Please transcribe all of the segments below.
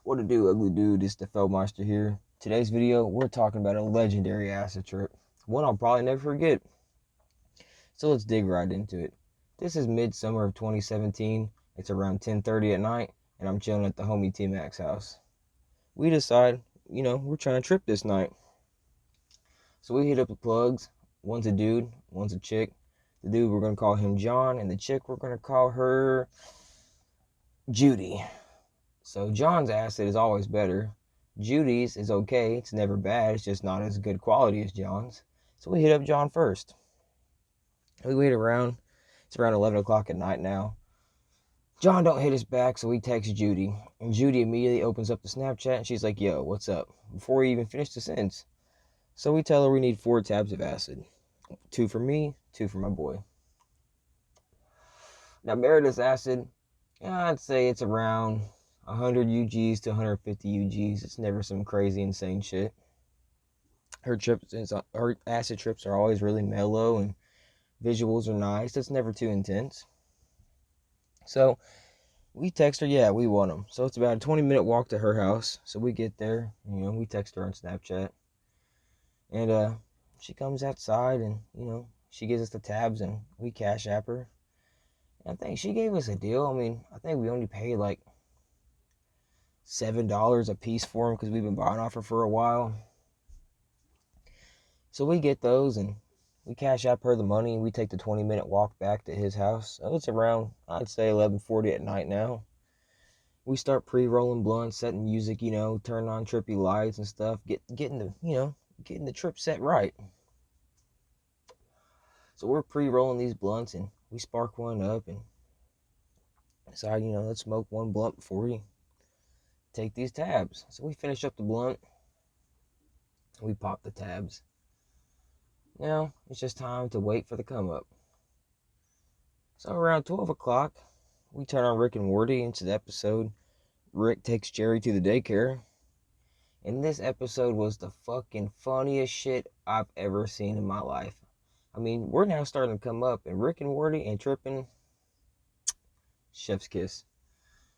What to do, ugly dude? It's the Feldmeister here. Today's video, we're talking about a legendary acid trip. One I'll probably never forget. So let's dig right into it. This is midsummer of 2017. It's around 10:30 at night, and I'm chilling at the homie T-Mac's house. We decide, we're trying to trip this night. So we hit up the plugs. One's a dude, one's a chick. The dude, we're going to call him John, and the chick, we're going to call her Judy. So John's acid is always better. Judy's is okay. It's never bad. It's just not as good quality as John's. So we hit up John first. We wait around. It's around 11 o'clock at night now. John don't hit us back, so we text Judy. And Judy immediately opens up the Snapchat, and she's like, yo, what's up? Before we even finish the sentence. So we tell her we need 4 tabs of acid. 2 for me, 2 for my boy. Now, Meredith's acid, I'd say it's around 100 UGs to 150 UGs. It's never some crazy, insane shit. Her acid trips are always really mellow and visuals are nice. It's never too intense. So we text her, yeah, we want them. So it's about a 20-minute walk to her house. So we get there, we text her on Snapchat. And she comes outside and, she gives us the tabs and we cash app her. And I think she gave us a deal. I think we only paid like $7 a piece for them because we've been buying off her for a while. So we get those and we cash app her the money and we take the 20-minute walk back to his house. So it's around, I'd say 11:40 at night now. We start pre-rolling blunts, setting music, turning on trippy lights and stuff, getting the trip set right. So we're pre-rolling these blunts and we spark one up and decide, let's smoke one blunt before we take these tabs. So we finish up the blunt. We pop the tabs. Now it's just time to wait for the come up. So around 12 o'clock, we turn on Rick and Morty into the episode. Rick takes Jerry to the daycare. And this episode was the fucking funniest shit I've ever seen in my life. We're now starting to come up, and Rick and Morty and tripping, chef's kiss.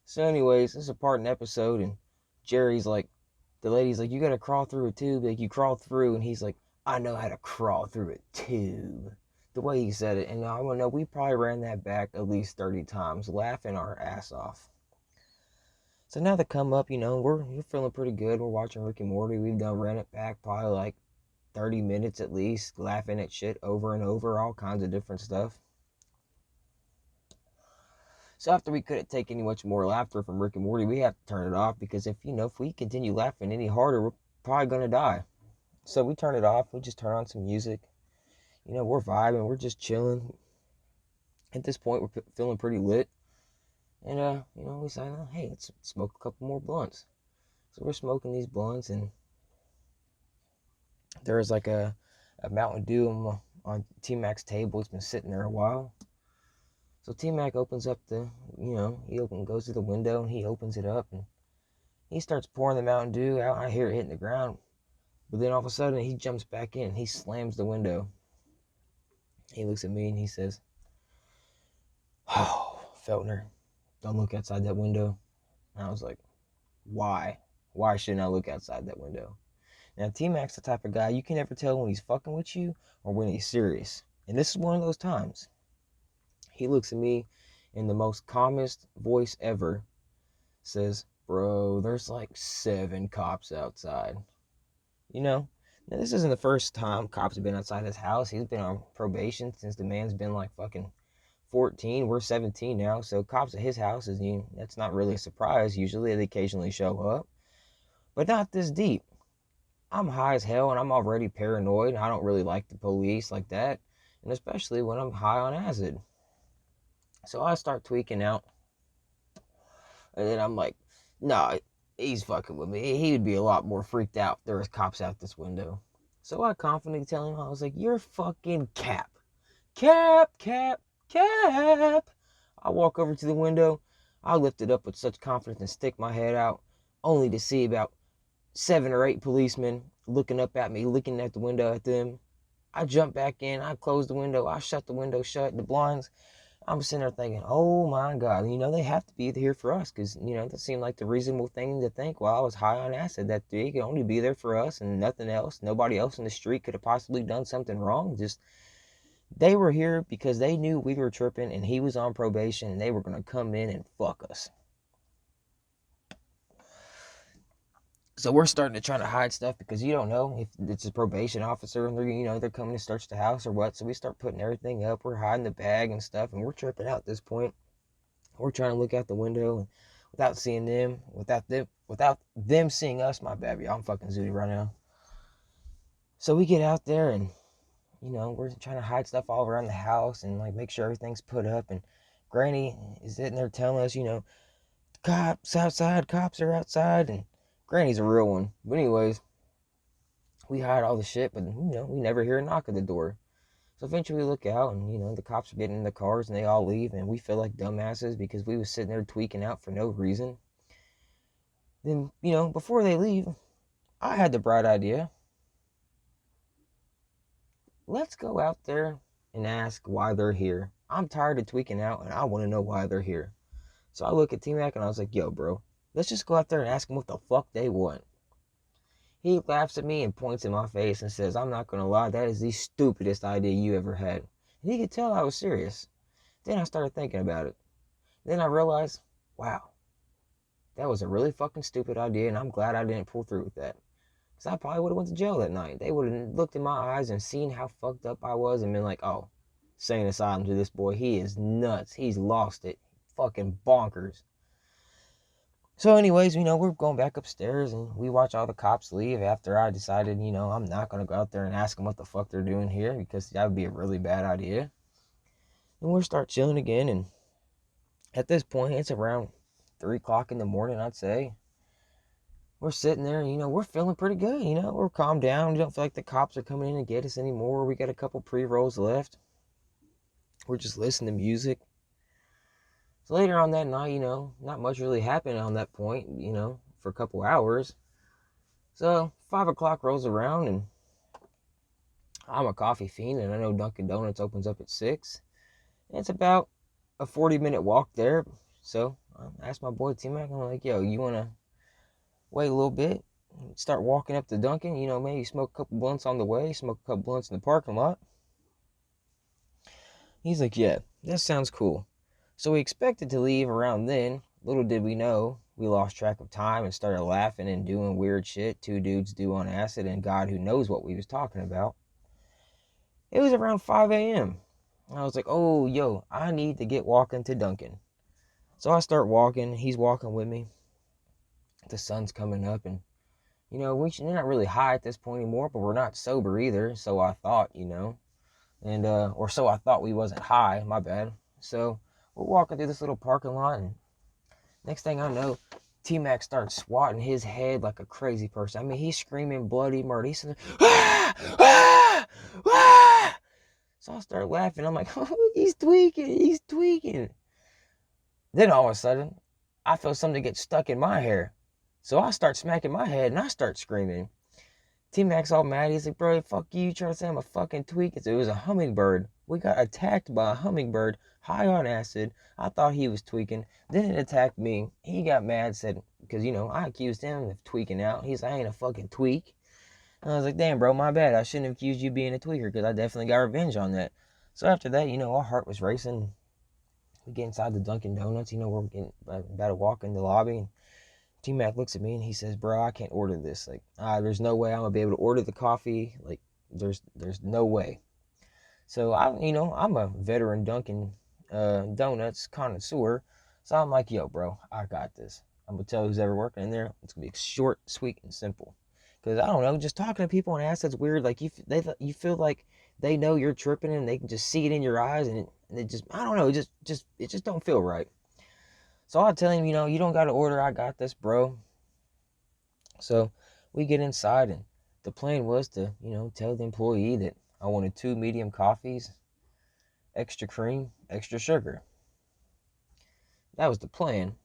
So anyways, this is a part in the episode, and Jerry's like, the lady's like, you gotta crawl through a tube. Like, you crawl through, and he's like, I know how to crawl through a tube. The way he said it, and I don't know, we probably ran that back at least 30 times, laughing our ass off. So now they come up, we're feeling pretty good. We're watching Rick and Morty. We've ran it back probably like 30 minutes at least, laughing at shit over and over, all kinds of different stuff. So after we couldn't take any much more laughter from Rick and Morty, we have to turn it off because if we continue laughing any harder, we're probably going to die. So we turn it off. We just turn on some music. We're vibing. We're just chilling. At this point, we're feeling pretty lit. And, we say, hey, let's smoke a couple more blunts. So we're smoking these blunts, and there's like a Mountain Dew on T-Mac's table. It's been sitting there a while. So T-Mac opens up goes to the window, and he opens it up, and he starts pouring the Mountain Dew out. I hear it hitting the ground. But then all of a sudden, he jumps back in. He slams the window. He looks at me, and he says, oh, Feltner, don't look outside that window. And I was like, why? Why shouldn't I look outside that window? Now, T-Mac's the type of guy, you can never tell when he's fucking with you or when he's serious. And this is one of those times. He looks at me in the most calmest voice ever, says, bro, there's like 7 cops outside. Now this isn't the first time cops have been outside his house. He's been on probation since the man's been like fucking 14. We're 17 now, so cops at his house that's not really a surprise. Usually they occasionally show up, but not this deep. I'm high as hell and I'm already paranoid. I don't really like the police like that, and especially when I'm high on acid. So I start tweaking out, and then I'm like, nah, he's fucking with me. He would be a lot more freaked out if there was cops out this window. So I confidently tell him, I was like, you're fucking cap. Cap, cap, cap. I walk over to the window. I lift it up with such confidence and stick my head out, only to see about 7 or 8 policemen looking up at me, looking at the window at them. I jump back in. I close the window. I shut the window shut, the blinds. I'm sitting there thinking, oh my God, they have to be here for us because, that seemed like the reasonable thing to think while I was high on acid, that they could only be there for us and nothing else. Nobody else in the street could have possibly done something wrong. Just they were here because they knew we were tripping and he was on probation and they were going to come in and fuck us. So we're starting to try to hide stuff because you don't know if it's a probation officer and they're coming to search the house or what. So we start putting everything up. We're hiding the bag and stuff, and we're tripping out at this point. We're trying to look out the window and without seeing them, without them seeing us. My bad, y'all. I'm fucking zooty right now. So we get out there and we're trying to hide stuff all around the house and like make sure everything's put up. And Granny is sitting there telling us, cops outside, cops are outside, and Granny's a real one. But anyways, we hide all the shit, but we never hear a knock at the door. So eventually we look out and the cops are getting in the cars and they all leave and we feel like dumbasses because we was sitting there tweaking out for no reason. Then, before they leave, I had the bright idea. Let's go out there and ask why they're here. I'm tired of tweaking out and I want to know why they're here. So I look at T-Mac and I was like, yo, bro, let's just go out there and ask them what the fuck they want. He laughs at me and points in my face and says, I'm not going to lie, that is the stupidest idea you ever had. And he could tell I was serious. Then I started thinking about it. Then I realized, wow, that was a really fucking stupid idea and I'm glad I didn't pull through with that. Because I probably would have went to jail that night. They would have looked in my eyes and seen how fucked up I was and been like, oh, insane asylum to this boy. He is nuts. He's lost it. Fucking bonkers. So anyways, we're going back upstairs and we watch all the cops leave after I decided, I'm not going to go out there and ask them what the fuck they're doing here because that would be a really bad idea. And we'll start chilling again. And at this point, it's around 3 o'clock in the morning, I'd say. We're sitting there, we're feeling pretty good, we're calmed down. We don't feel like the cops are coming in to get us anymore. We got a couple pre-rolls left. We're just listening to music. So later on that night, not much really happened on that point, for a couple hours. So 5 o'clock rolls around and I'm a coffee fiend and I know Dunkin' Donuts opens up at 6. And it's about a 40-minute walk there. So I asked my boy T-Mac, I'm like, yo, you want to wait a little bit, start walking up to Dunkin', maybe smoke a couple blunts on the way, smoke a couple blunts in the parking lot. He's like, yeah, that sounds cool. So we expected to leave around then. Little did we know, we lost track of time and started laughing and doing weird shit two dudes do on acid and God who knows what we was talking about. It was around 5 a.m. I was like, oh, yo, I need to get walking to Dunkin'. So I start walking, he's walking with me. The sun's coming up and we're not really high at this point anymore, but we're not sober either. So I thought, and or so I thought we wasn't high. My bad. So we're walking through this little parking lot, and next thing I know, T-Mac starts swatting his head like a crazy person. I mean, he's screaming bloody murder. He's saying, ah, ah, ah. So I start laughing. I'm like, oh, he's tweaking. Then all of a sudden, I feel something get stuck in my hair. So I start smacking my head and I start screaming. T-Mac's all mad. He's like, bro, fuck you trying to say I'm a fucking tweak. It was a hummingbird. We got attacked by a hummingbird high on acid. I thought he was tweaking. Then it attacked me. He got mad, said, because, I accused him of tweaking out. He's like, I ain't a fucking tweak. And I was like, damn, bro, my bad. I shouldn't have accused you of being a tweaker because I definitely got revenge on that. So after that, our heart was racing. We get inside the Dunkin' Donuts. We're getting about to walk in the lobby. And T-Mac looks at me and he says, bro, I can't order this. Like, there's no way I'm going to be able to order the coffee. Like, there's no way. So, I'm a veteran Dunkin' Donuts connoisseur. So I'm like, yo, bro, I got this. I'm going to tell who's ever working in there. It's going to be short, sweet, and simple. Because, I don't know, just talking to people on acid's weird. Like, you feel like they know you're tripping and they can just see it in your eyes. And it just, I don't know, it just don't feel right. So I tell him, you don't got to order. I got this, bro. So we get inside and the plan was to, tell the employee that I wanted 2 medium coffees, extra cream, extra sugar. That was the plan.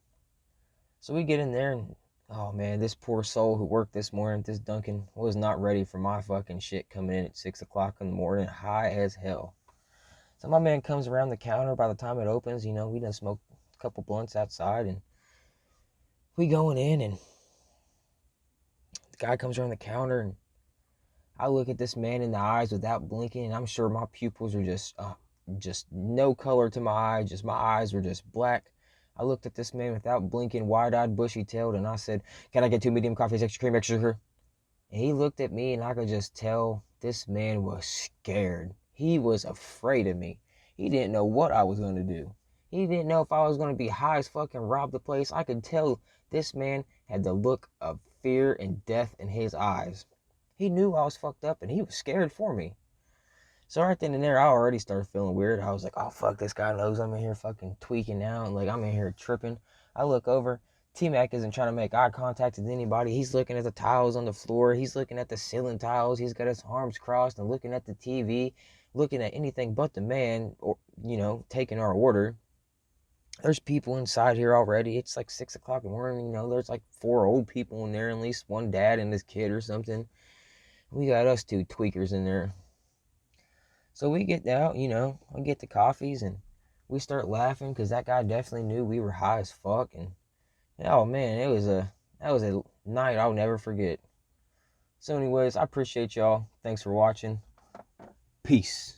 So we get in there and, oh man, this poor soul who worked this morning at this Dunkin' was not ready for my fucking shit coming in at 6 o'clock in the morning, high as hell. So my man comes around the counter. By the time it opens, you know, we done smoked a couple blunts outside, and we going in, and the guy comes around the counter, and I look at this man in the eyes without blinking, and I'm sure my pupils are just no color to my eyes. Just my eyes were just black. I looked at this man without blinking, wide-eyed, bushy-tailed, and I said, "Can I get 2 medium coffees, extra cream, extra sugar?" And he looked at me, and I could just tell this man was scared. He was afraid of me. He didn't know what I was going to do. He didn't know if I was going to be high as fuck and rob the place. I could tell this man had the look of fear and death in his eyes. He knew I was fucked up, and he was scared for me. So right then and there, I already started feeling weird. I was like, oh, fuck, this guy knows I'm in here fucking tweaking now. And like, I'm in here tripping. I look over. T-Mac isn't trying to make eye contact with anybody. He's looking at the tiles on the floor. He's looking at the ceiling tiles. He's got his arms crossed and looking at the TV, looking at anything but the man, or, you know, taking our order. There's people inside here already. It's like 6 o'clock in the morning. You know, there's like 4 old people in there, at least one dad and his kid or something. We got us 2 tweakers in there. So we get out, you know, I get the coffees, and we start laughing because that guy definitely knew we were high as fuck. And oh man, that was a night I'll never forget. So anyways, I appreciate y'all. Thanks for watching. Peace.